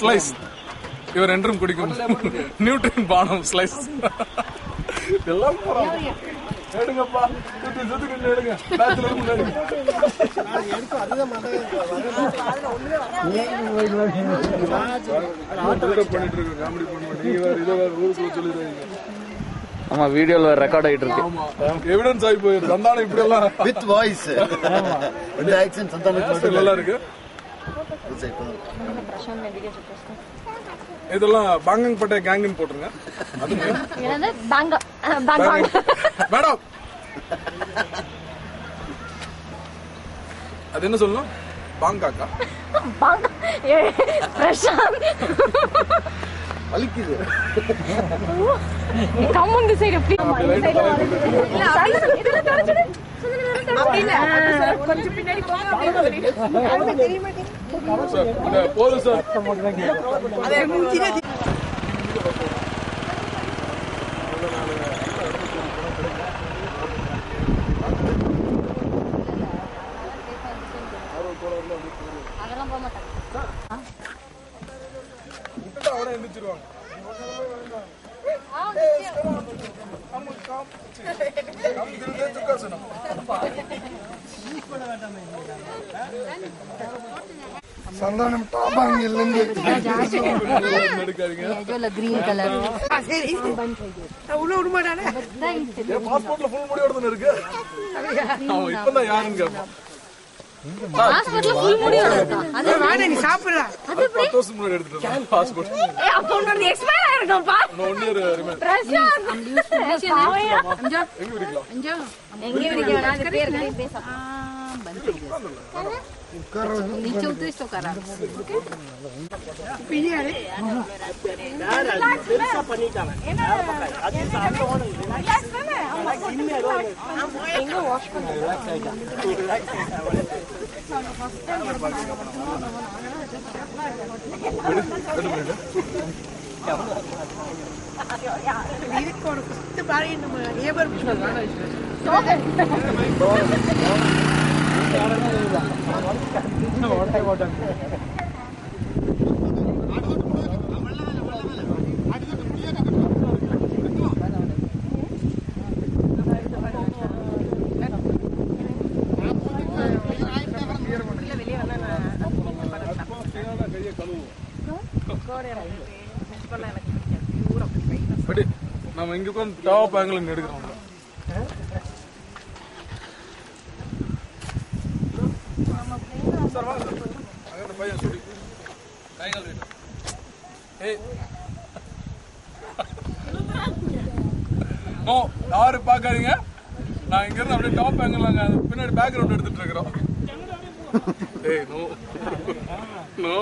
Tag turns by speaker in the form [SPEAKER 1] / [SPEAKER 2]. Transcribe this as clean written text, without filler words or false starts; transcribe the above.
[SPEAKER 1] Slice இவர் என்றும் குடிக்கும் நியூட்ரின் பானம் ஸ்லைஸ் எல்லாம் எடுங்கப்பா எடுங்க பண்ணிட்டு இருக்கு காமெடி பண்ணி
[SPEAKER 2] ஆமா வீடியோல ரெக்கார்ட் ஆயிட்டு இருக்கு.
[SPEAKER 1] எவிடன்ஸ் ஆகி போயிருக்கு. சந்தானம் இப்படி எல்லாம்
[SPEAKER 3] வித் வாய்ஸ் இந்த ஆக்சன் சந்தானம்
[SPEAKER 1] நல்லா இருக்கு. இதெல்லாம் பாங்கங் பட்டே கேங்னு போட்டுருங்க. அது
[SPEAKER 4] என்னது பாங்க பாங்க
[SPEAKER 1] மேடம் அது என்ன சொல்லணும்? பாங்காக்கா
[SPEAKER 4] பாங்க பிரசாந்த்
[SPEAKER 3] வலிக்குது.
[SPEAKER 4] கம்முந்து சைடு எப்படி இதுல தொடச்சிடு கொஞ்சம் பின்னாடி போங்க தெரிய மாட்டேங்குது
[SPEAKER 1] போதும் சார்.
[SPEAKER 4] அதே மூஞ்சில அதெல்லாம் போக மாட்டாங்க.
[SPEAKER 1] அவரை எந்திரிச்சிருவாங்க.
[SPEAKER 3] சந்தானம் டாபாங்கில் இருந்து
[SPEAKER 4] கிரீன் கலர்
[SPEAKER 1] பாஸ்போர்ட்ல ஃபுல் முடியோட தானே இருக்கு. அவன் இப்பதான் யாருன்னு கேட்பான்.
[SPEAKER 4] பாஸ்போர்ட்ல ஃபுல் முடியோட இருக்கா? அது வாடா நீ சாப்பிடுடா. அது
[SPEAKER 1] 10 வருஷம் முன்னாடி எடுத்துட்டேன் பாஸ்போர்ட்.
[SPEAKER 4] அப்ப உன்னோட எக்ஸ்பயர் ஆயிருக்கும்பா.
[SPEAKER 1] One year remain. எங்க விரிக்கலாம்?
[SPEAKER 4] எங்க விரிக்கலாம்? அது பேர் கட்டி பேச. नीचे उतर तो करा पियारे பெருசா பண்ணிட்டாங்க. அது சாப்பிட்டு எங்க வாஷ் பண்ணுங்க. இதுக்கு ஒரு குத்து பாரு நம்ம நேபர்
[SPEAKER 1] நம்ம இங்க உட்காந்து டாப் ஆங்கிள் எடுக்கிறோம். சார் வாங்க சார். அங்க அந்த பையன் சொல்லி கைகள் வீட்டு. ஏய் நோ யாரு பாக்காதீங்க. நான் இங்க இருந்து அப்படியே டாப் ஆங்கிள் அங்க பின்னாடி பேக்ரவுண்ட் எடுத்துட்டு இருக்கிறோம். ஏய் நோ நோ